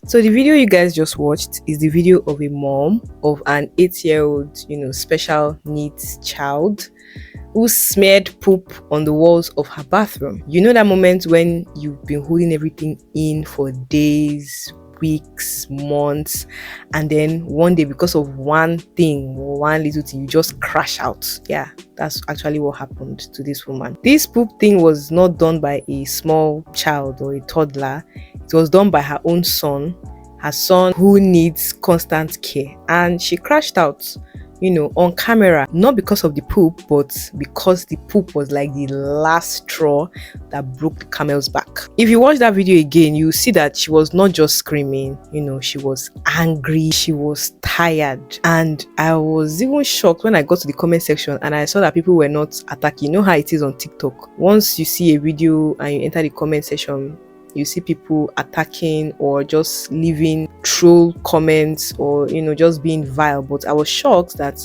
So the video you guys just watched is the video of a mom of an 8-year-old, special needs child who smeared poop on the walls of her bathroom. You know that moment when you've been holding everything in for days, weeks, months, and then one day, because of one thing or one little thing, you just crash out. Yeah, that's actually what happened to this woman. This poop thing was not done by a small child or a toddler. It was done by her own son, her son who needs constant care, and she crashed out on camera, not because of the poop, but because the poop was like the last straw that broke the camel's back. If you watch that video again, you see that she was not just screaming, she was angry, she was tired. And I was even shocked when I got to the comment section and I saw that people were not attacking. You know how it is on TikTok. Once you see a video and you enter the comment section, you see people attacking or just leaving troll comments or just being vile. But I was shocked that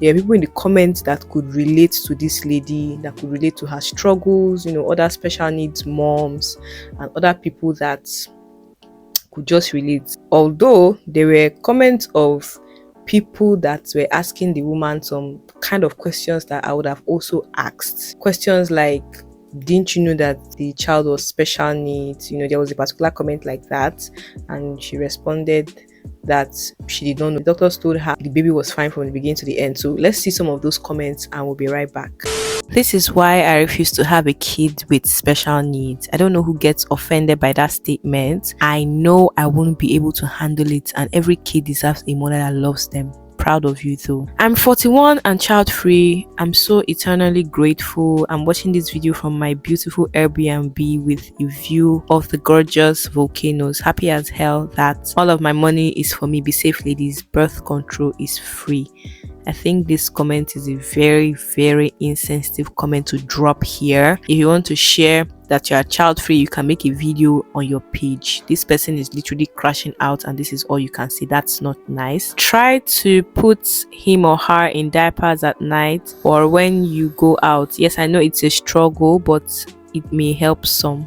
there are people in the comments that could relate to this lady, that could relate to her struggles, other special needs moms and other people that could just relate. Although there were comments of people that were asking the woman some kind of questions that I would have also asked. Questions like, didn't you know that the child was special needs? There was a particular comment like that, and she responded that she did not know. The doctors told her the baby was fine from the beginning to the end. So let's see some of those comments and we'll be right back. This is why I refuse to have a kid with special needs. I don't know who gets offended by that statement. I know I won't be able to handle it, and every kid deserves a mother that loves them. Proud of you though. I'm 41 and child free. I'm so eternally grateful. I'm watching this video from my beautiful Airbnb with a view of the gorgeous volcanoes. Happy as hell that all of my money is for me. Be safe, ladies. Birth control is free. I think this comment is a very, very insensitive comment to drop here. If you want to share that you are child free, you can make a video on your page. This person is literally crashing out and this is all you can see. That's not nice. Try to put him or her in diapers at night or when you go out. Yes, I know it's a struggle, but it may help some.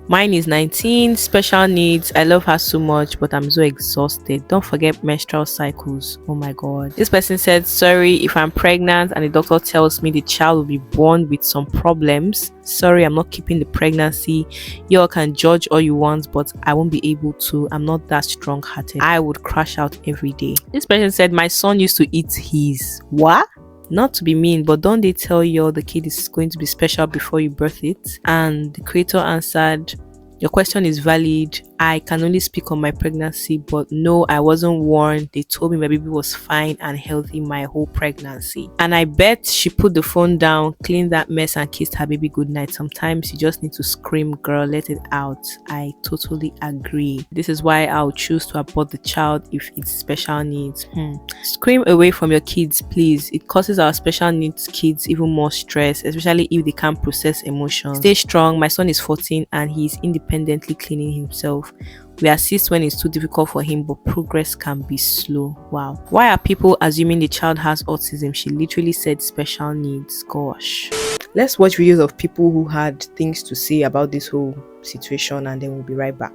Mine is 19, special needs. I love her so much, but I'm so exhausted. Don't forget menstrual cycles. Oh my god. This person said, sorry if I'm pregnant and the doctor tells me the child will be born with some problems. Sorry, I'm not keeping the pregnancy. Y'all can judge all you want, but I won't be able to. I'm not that strong-hearted. I would crash out every day. This person said, my son used to eat his. What? Not to be mean, but don't they tell you the kid is going to be special before you birth it? And the creator answered, your question is valid. I can only speak on my pregnancy, but no, I wasn't warned. They told me my baby was fine and healthy my whole pregnancy. And I bet she put the phone down, cleaned that mess and kissed her baby goodnight. Sometimes you just need to scream, girl, let it out. I totally agree. This is why I'll choose to abort the child if it's special needs. Scream away from your kids, please. It causes our special needs kids even more stress, especially if they can't process emotions. Stay strong. My son is 14 and he's independently cleaning himself. We assist when it's too difficult for him, but progress can be slow. Wow. Why are people assuming the child has autism? She literally said special needs. Gosh. Let's watch videos of people who had things to say about this whole situation and then we'll be right back.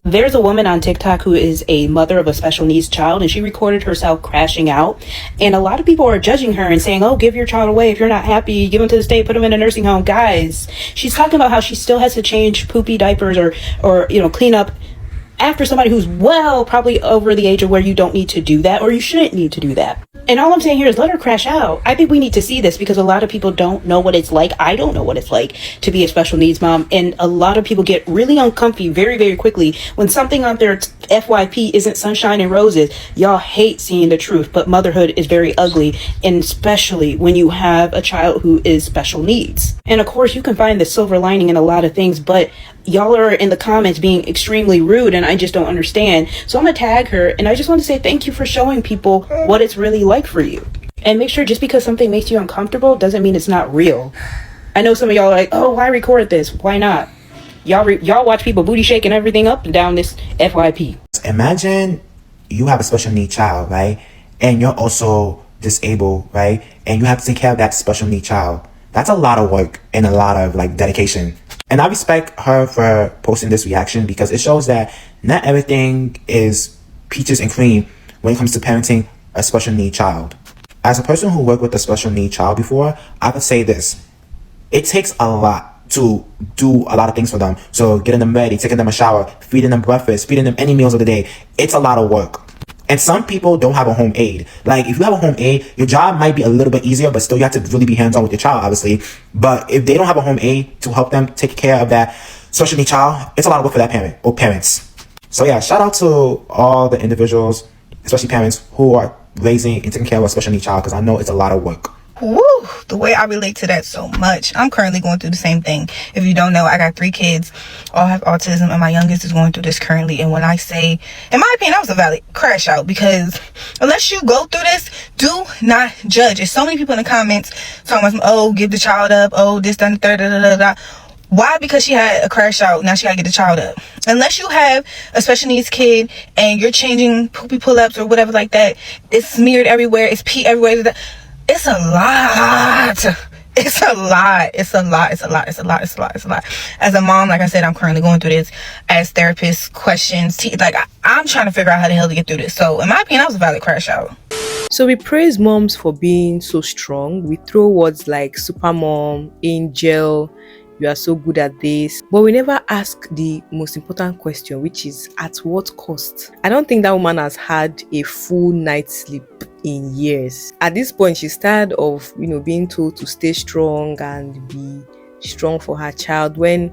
There's a woman on TikTok who is a mother of a special needs child, and she recorded herself crashing out. And a lot of people are judging her and saying, oh, give your child away. If you're not happy, give him to the state, put him in a nursing home. Guys, she's talking about how she still has to change poopy diapers or clean up after somebody who's probably over the age of where you don't need to do that or you shouldn't need to do that. And all I'm saying here is let her crash out. I think we need to see this because a lot of people don't know what it's like. I don't know what it's like to be a special needs mom. And a lot of people get really uncomfy very, very quickly when something on their FYP isn't sunshine and roses. Y'all hate seeing the truth, but motherhood is very ugly. And especially when you have a child who is special needs. And of course, you can find the silver lining in a lot of things, but y'all are in the comments being extremely rude and I just don't understand. So I'm gonna tag her and I just want to say thank you for showing people what it's really like for you. And make sure just because something makes you uncomfortable doesn't mean it's not real. I know some of y'all are like, oh, why record this? Why not? Y'all watch people booty shaking everything up and down this FYP. Imagine you have a special need child, right? And you're also disabled, right? And you have to take care of that special need child. That's a lot of work and a lot of dedication. And I respect her for posting this reaction because it shows that not everything is peaches and cream when it comes to parenting a special need child. As a person who worked with a special need child before, I could say this. It takes a lot to do a lot of things for them. So getting them ready, taking them a shower, feeding them breakfast, feeding them any meals of the day. It's a lot of work. And some people don't have a home aide. Like, if you have a home aide, your job might be a little bit easier, but still you have to really be hands-on with your child, obviously. But if they don't have a home aide to help them take care of that special need child, it's a lot of work for that parent or parents. So yeah, shout out to all the individuals, especially parents, who are raising and taking care of a special need child, because I know it's a lot of work. Woo, the way I relate to that so much. I'm currently going through the same thing. If you don't know, I got 3 kids, all have autism, and my youngest is going through this currently. And when I say, in my opinion, that was a valid crash out, because unless you go through this, do not judge. There's so many people in the comments talking about, oh, give the child up, oh, this, that, and the third, da, da, da, da. Why? Because she had a crash out, now she gotta get the child up. Unless you have a special needs kid and you're changing poopy pull-ups or whatever like that, it's smeared everywhere, it's pee everywhere. It's a lot. It's a lot. It's a lot. It's a lot. It's a lot. It's a lot. It's a lot. As a mom, like I said, I'm currently going through this. As therapists, questions, I'm trying to figure out how the hell to get through this. So in my opinion, that was a valid crash out. So we praise moms for being so strong. We throw words like super mom, angel, you are so good at this, but we never ask the most important question, which is at what cost? I don't think that woman has had a full night's sleep in years. At this point, she's tired of being told to stay strong and be strong for her child, when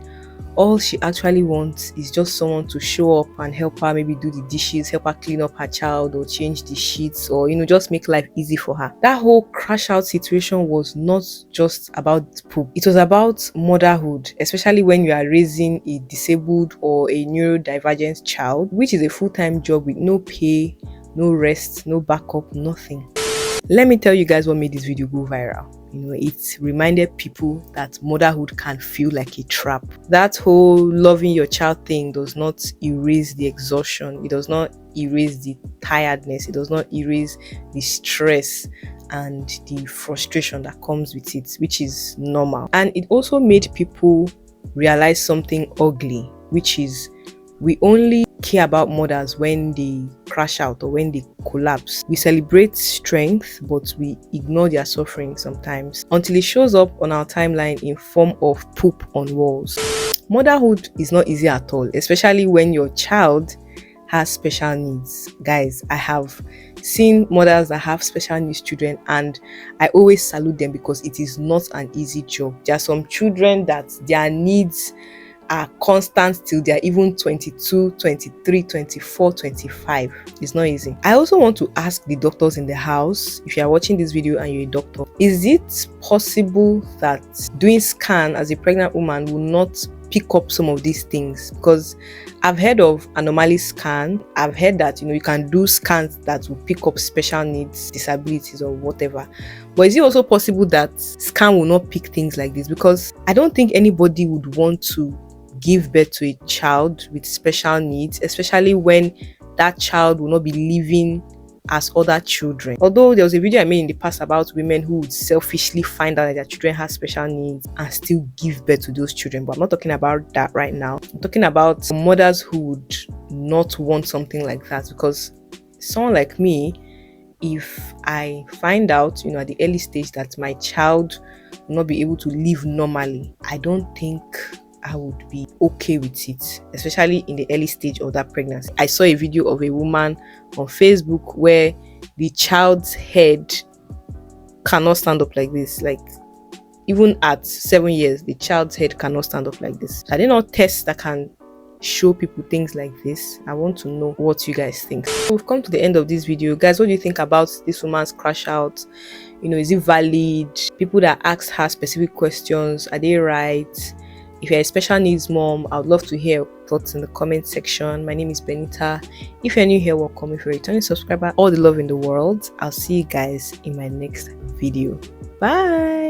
all she actually wants is just someone to show up and help her, maybe do the dishes, help her clean up her child, or change the sheets, or just make life easy for her. That whole crash out situation was not just about poop. It was about motherhood, especially when you are raising a disabled or a neurodivergent child, which is a full-time job with no pay, no rest, no backup, nothing. Let me tell you guys what made this video go viral. It reminded people that motherhood can feel like a trap. That whole loving your child thing does not erase the exhaustion. It does not erase the tiredness. It does not erase the stress and the frustration that comes with it, which is normal. And it also made people realize something ugly, which is we only care about mothers when they crash out or when they collapse. We celebrate strength, but we ignore their suffering sometimes until it shows up on our timeline in form of poop on walls. Motherhood is not easy at all, especially when your child has special needs. Guys, I have seen mothers that have special needs children, and I always salute them because it is not an easy job. There are some children that their needs are constant till they're even 22, 23, 24, 25. It's not easy. I also want to ask the doctors in the house, if you are watching this video and you're a doctor, is it possible that doing scan as a pregnant woman will not pick up some of these things? Because I've heard of anomaly scan. I've heard that you can do scans that will pick up special needs, disabilities, or whatever. But is it also possible that scan will not pick things like this? Because I don't think anybody would want to give birth to a child with special needs, especially when that child will not be living as other children. Although there was a video I made in the past about women who would selfishly find out that their children have special needs and still give birth to those children, but I'm not talking about that right now. I'm talking about mothers who would not want something like that, because someone like me, if I find out at the early stage that my child will not be able to live normally, I don't think I would be okay with it, especially in the early stage of that pregnancy. I saw a video of a woman on Facebook where the child's head cannot stand up like this. Like, even at 7 years, the child's head cannot stand up like this. Are there not tests that can show people things like this? I want to know what you guys think. We've come to the end of this video. Guys, what do you think about this woman's crash out? Is it valid? People that ask her specific questions, are they right? If you're a special needs mom, I would love to hear your thoughts in the comment section. My name is Benita. If you're new here, welcome. If you're a returning subscriber, all the love in the world. I'll see you guys in my next video. Bye.